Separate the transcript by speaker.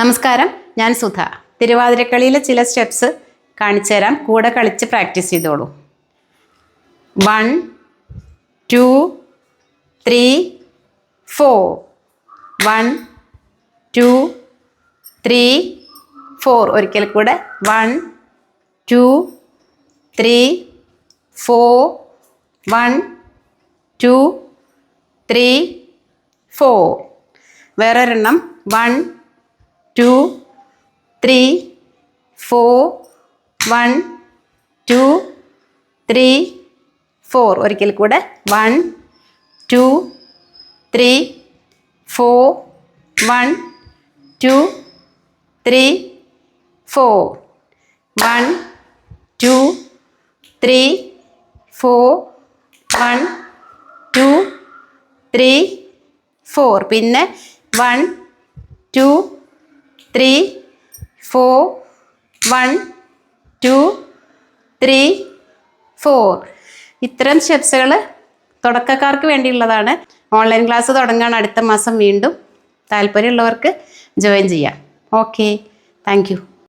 Speaker 1: നമസ്കാരം, ഞാൻ സുധ. തിരുവാതിരക്കളിയിലെ ചില സ്റ്റെപ്സ് കാണിച്ചു തരാം. കൂടെ കളിച്ച് പ്രാക്ടീസ് ചെയ്തോളൂ. 1 2 3 4 1 2 3 4. ഒരിക്കൽ കൂടെ 1 2 3 4 1 2 3 4. വേറൊരെണ്ണം 1 2 3 4 1 2 3 4. ഒരിക്കൽ കൂടെ 1 2 3 4 1 2 3 4 1 2 3 4 1 2 3 4. പിന്നെ 1 2 3 4 1 2 3 4. ഇത്തരം സ്റ്റെപ്സുകൾ തുടക്കക്കാർക്ക് വേണ്ടിയുള്ളതാണ്. ഓൺലൈൻ ക്ലാസ് തുടങ്ങാൻ അടുത്ത മാസം. വീണ്ടും താല്പര്യമുള്ളവർക്ക് ജോയിൻ ചെയ്യാം. Okay, thank you.